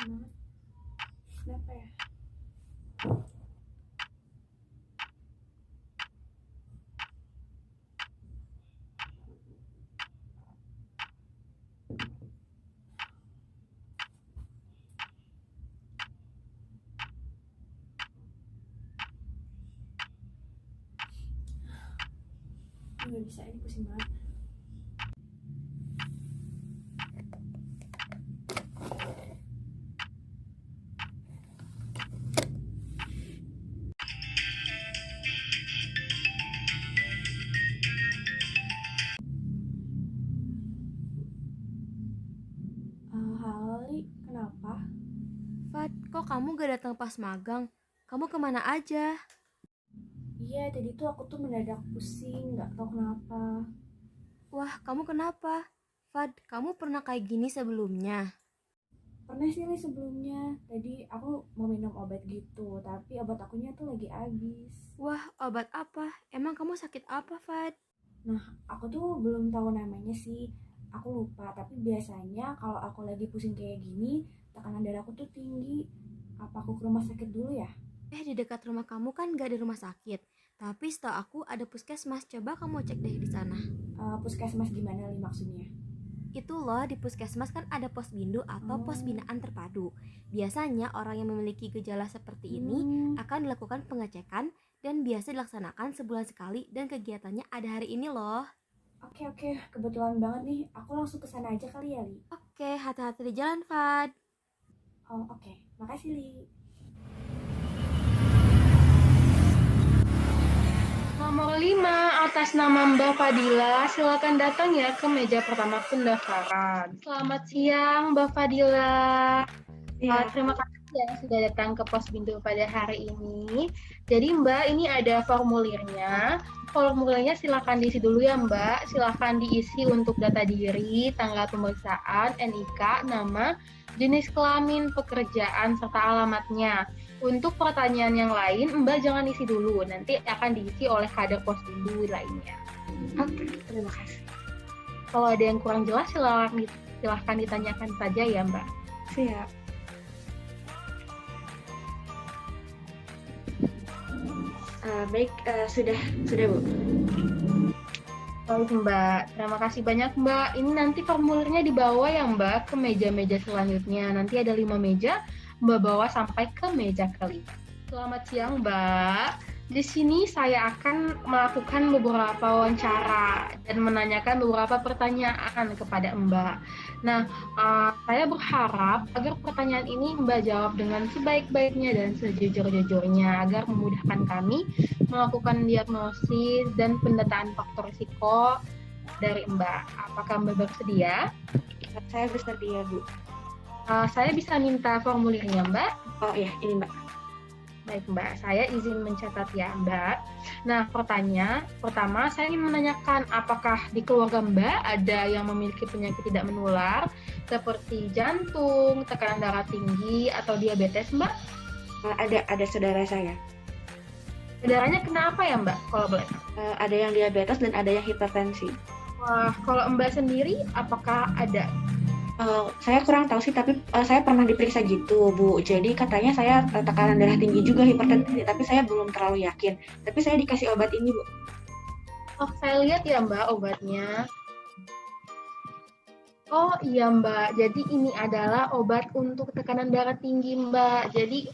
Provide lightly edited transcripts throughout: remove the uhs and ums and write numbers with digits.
banget. Kenapa ya? Nggak bisa, ini pusing banget. Halo Li, kenapa? Fat, kok kamu gak datang pas magang? Kamu kemana aja? Iya, tadi tuh aku tuh mendadak pusing, nggak tahu kenapa. Wah, kamu kenapa? Fat, kamu pernah kayak gini sebelumnya? Pernah sih Li sebelumnya. Tadi aku mau minum obat gitu, tapi obat akunya tuh lagi habis. Wah, obat apa? Emang kamu sakit apa, Fat? Nah, aku tuh belum tahu namanya sih. Aku lupa, tapi biasanya kalau aku lagi pusing kayak gini, tekanan darah aku tuh tinggi. Apa aku ke rumah sakit dulu ya? Di dekat rumah kamu kan gak ada rumah sakit. Tapi setahu aku ada puskesmas. Coba kamu cek deh di sana. Puskesmas gimana Li maksudnya? Itu loh, di puskesmas kan ada pos bindu atau pos binaan terpadu. Biasanya orang yang memiliki gejala seperti ini akan dilakukan pengecekan dan biasa dilaksanakan sebulan sekali dan kegiatannya ada hari ini loh. Oke, kebetulan banget nih. Aku langsung ke sana aja kali ya, Li. Oke, hati-hati di jalan, Fad. Oh, oke. Makasih, Li. Nomor 5, atas nama Mbak Fadila, silakan datang ya ke meja pertama pendaftaran. Selamat siang, Mbak Fadila. Terima kasih ya sudah datang ke Pos Bindu pada hari ini. Jadi Mbak, ini ada formulirnya. Formulirnya silakan diisi dulu ya Mbak. Silakan diisi untuk data diri, tanggal pemeriksaan, NIK, nama, jenis kelamin, pekerjaan, serta alamatnya. Untuk pertanyaan yang lain, Mbak jangan isi dulu, nanti akan diisi oleh kader Posbindu lainnya. Oke, terima kasih. Kalau ada yang kurang jelas, silahkan ditanyakan saja ya Mbak. Siap. Baik, sudah Bu. Baik Mbak, terima kasih banyak Mbak. Ini nanti formulirnya dibawa ya Mbak ke meja-meja selanjutnya. Nanti ada 5 meja, Mbak bawa sampai ke meja kelima. Selamat siang Mbak. Di sini saya akan melakukan beberapa wawancara dan menanyakan beberapa pertanyaan kepada Mbak. Nah, saya berharap agar pertanyaan ini Mbak jawab dengan sebaik-baiknya dan sejujur-jujurnya agar memudahkan kami melakukan diagnosis dan pendataan faktor risiko dari Mbak. Apakah Mbak bersedia? Saya bersedia, Bu. Saya bisa minta formulirnya, Mbak? Oh iya, ini Mbak. Baik, Mbak. Saya izin mencatat ya, Mbak. Nah, pertanyaan pertama, saya ingin menanyakan apakah di keluarga Mbak ada yang memiliki penyakit tidak menular seperti jantung, tekanan darah tinggi, atau diabetes, Mbak? Ada saudara saya. Saudaranya kenapa ya, Mbak? Kalau boleh. Ada yang diabetes dan ada yang hipertensi. Wah, kalau Mbak sendiri, apakah ada? Saya kurang tahu sih, tapi saya pernah diperiksa gitu, Bu. Jadi katanya saya tekanan darah tinggi juga, hipertensi, tapi saya belum terlalu yakin. Tapi saya dikasih obat ini, Bu. Oh, saya lihat ya Mbak obatnya. Oh iya Mbak, jadi ini adalah obat untuk tekanan darah tinggi Mbak. Jadi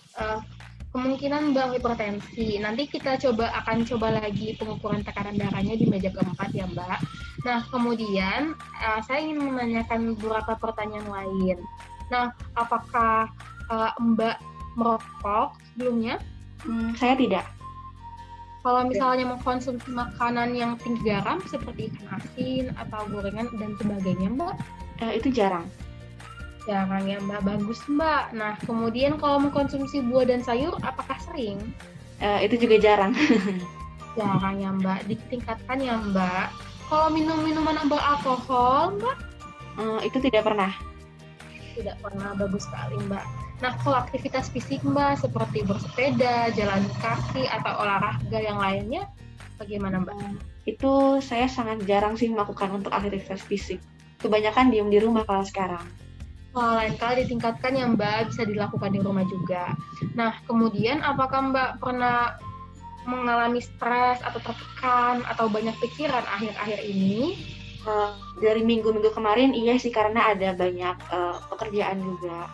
kemungkinan Mbak hipertensi. Nanti kita akan coba lagi pengukuran tekanan darahnya di meja keempat ya Mbak. Nah kemudian saya ingin menanyakan beberapa pertanyaan lain. Nah apakah Mbak merokok sebelumnya? Saya tidak. Kalau misalnya mengkonsumsi makanan yang tinggi garam seperti ikan asin atau gorengan dan sebagainya Mbak? Itu jarang. Jarang ya Mbak, bagus Mbak. Nah kemudian kalau mengkonsumsi buah dan sayur apakah sering? Itu juga jarang. Jarang ya Mbak, ditingkatkan ya Mbak. Kalau minum minuman yang beralkohol Mbak? Itu tidak pernah. Tidak pernah, bagus sekali Mbak. Nah kalau aktivitas fisik Mbak seperti bersepeda, jalan kaki, atau olahraga yang lainnya bagaimana Mbak? Itu saya sangat jarang sih melakukan untuk aktivitas fisik. Kebanyakan diem di rumah kalau sekarang. Lain kali ditingkatkan ya Mbak, bisa dilakukan di rumah juga. Nah, kemudian apakah Mbak pernah mengalami stres atau tertekan atau banyak pikiran akhir-akhir ini? Dari minggu-minggu kemarin iya sih, karena ada banyak pekerjaan juga.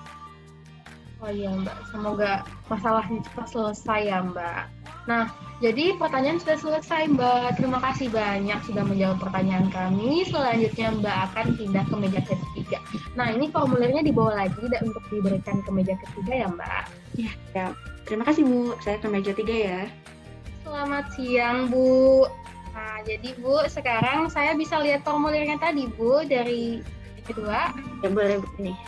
Oh iya Mbak, semoga masalahnya cepat selesai ya Mbak. Nah, jadi pertanyaan sudah selesai Mbak. Terima kasih banyak sudah menjawab pertanyaan kami. Selanjutnya Mbak akan pindah ke meja ketiga. Nah, ini formulirnya dibawa lagi untuk diberikan ke meja ketiga ya Mbak. Ya, terima kasih Bu. Saya ke meja 3 ya. Selamat siang Bu. Nah, jadi Bu, sekarang saya bisa lihat formulirnya tadi Bu dari kedua. Ya boleh Bu nih.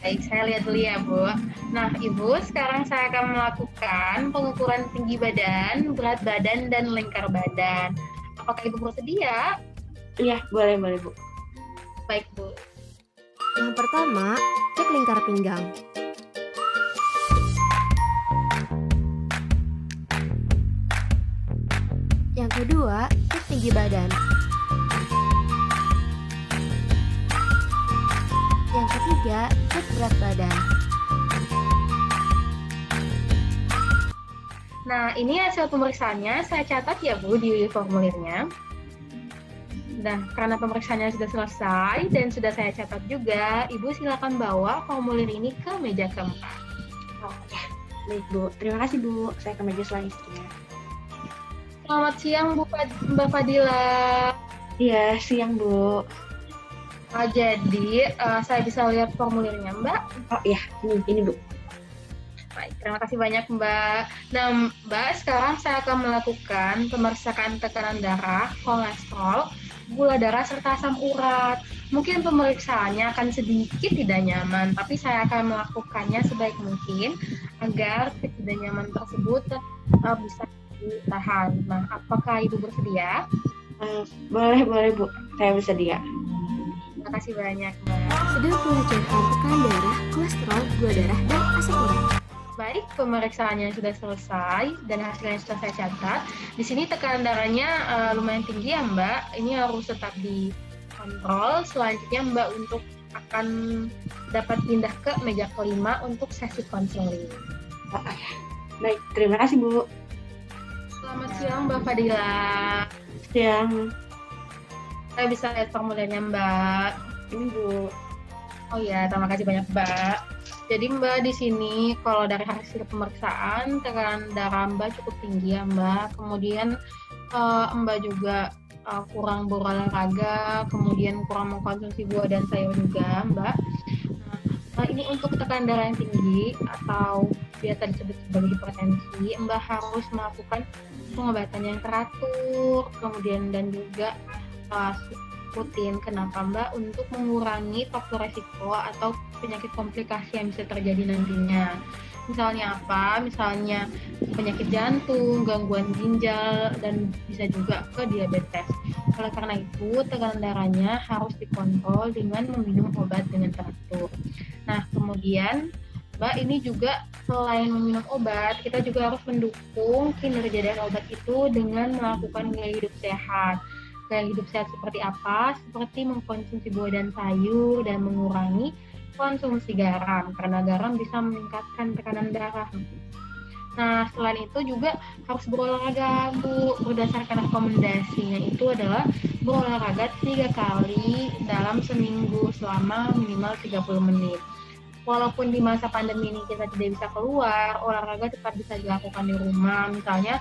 Baik, saya lihat dulu ya, Bu. Nah, Ibu, sekarang saya akan melakukan pengukuran tinggi badan, berat badan, dan lingkar badan. Apakah Ibu bersedia? Iya, boleh Bu. Baik, Bu. Yang pertama, cek lingkar pinggang. Yang kedua, cek tinggi badan. Yang ketiga, cek berat badan. Nah, ini hasil pemeriksaannya saya catat ya, Bu, di formulirnya. Nah, karena pemeriksaannya sudah selesai dan sudah saya catat juga, Ibu silakan bawa formulir ini ke meja keempat. Oke, baik Bu. Terima kasih Bu. Saya ke meja selanjutnya. Selamat siang, Mbak Fadila. Iya, siang Bu. Jadi, saya bisa lihat formulirnya, Mbak. Oh iya, ini Bu. Baik, terima kasih banyak Mbak. Nah Mbak, sekarang saya akan melakukan pemeriksaan tekanan darah, kolesterol, gula darah, serta asam urat. Mungkin pemeriksaannya akan sedikit tidak nyaman, tapi saya akan melakukannya sebaik mungkin agar ketidaknyaman tersebut bisa ditahan. Nah, apakah Ibu bersedia? Boleh Bu. Saya bersedia. Terima kasih banyak Mbak. Sedang pengecekan tekanan darah, kolesterol, gula darah, dan asam urat. Baik, pemeriksaannya sudah selesai dan hasilnya sudah saya catat. Di sini tekanan darahnya lumayan tinggi ya Mbak. Ini harus tetap dikontrol. Selanjutnya Mbak untuk akan dapat pindah ke meja kelima untuk sesi konseling. Baik, terima kasih Bu. Selamat siang Mbak Fadila. Siang. Saya bisa lihat formulirnya Mbak. Ini Bu. Oh iya, terima kasih banyak Mbak. Jadi Mbak di sini kalau dari hasil pemeriksaan tekanan darah Mbak cukup tinggi ya Mbak. Kemudian Mbak juga kurang berolahraga, kemudian kurang mengkonsumsi buah dan sayur juga Mbak. Nah, ini untuk tekanan darah yang tinggi atau biasa disebut sebagai hipertensi, Mbak harus melakukan pengobatan yang teratur, kemudian dan juga rutin. Kenapa Mbak? Untuk mengurangi faktor resiko atau penyakit komplikasi yang bisa terjadi nantinya. Misalnya apa? Misalnya penyakit jantung, gangguan ginjal, dan bisa juga ke diabetes. Oleh karena itu, tekanan darahnya harus dikontrol dengan meminum obat dengan teratur. Nah, kemudian Mbak, ini juga selain meminum obat, kita juga harus mendukung kinerja dari obat itu dengan melakukan gaya hidup sehat. Gaya hidup sehat seperti apa? Seperti mengkonsumsi buah dan sayur dan mengurangi konsumsi garam, karena garam bisa meningkatkan tekanan darah. Nah, selain itu juga harus berolahraga, Bu. Berdasarkan rekomendasinya itu adalah berolahraga 3 kali dalam seminggu selama minimal 30 menit. Walaupun di masa pandemi ini kita tidak bisa keluar, olahraga tetap bisa dilakukan di rumah, misalnya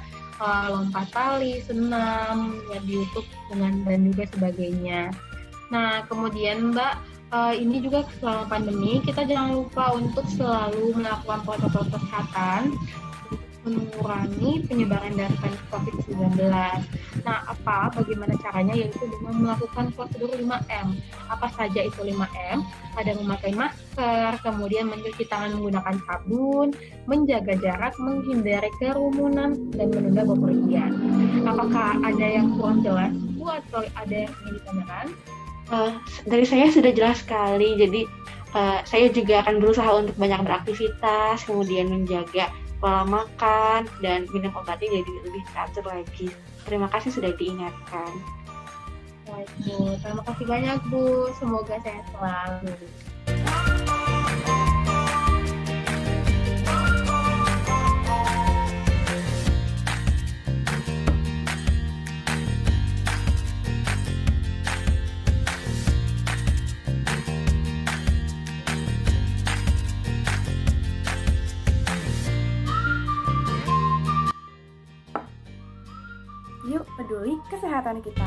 lompat tali, senam, ya di YouTube dan juga sebagainya. Nah, kemudian Mbak, ini juga selama pandemi kita jangan lupa untuk selalu melakukan protokol kesehatan mengurangi penyebaran dari COVID-19. Nah, bagaimana caranya? Yaitu dengan melakukan prosedur 5M. Apa saja itu 5M? Ada memakai masker, kemudian mencuci tangan menggunakan sabun, menjaga jarak, menghindari kerumunan, dan menunda bepergian. Apakah ada yang kurang jelas, Bu, atau ada yang ingin ditanyakan? Dari saya sudah jelas sekali, jadi saya juga akan berusaha untuk banyak beraktivitas, kemudian menjaga pola makan, dan minum obatnya jadi lebih teratur lagi. Terima kasih sudah diingatkan. Baik Bu, terima kasih banyak Bu, semoga sehat selalu. Yuk peduli kesehatan kita.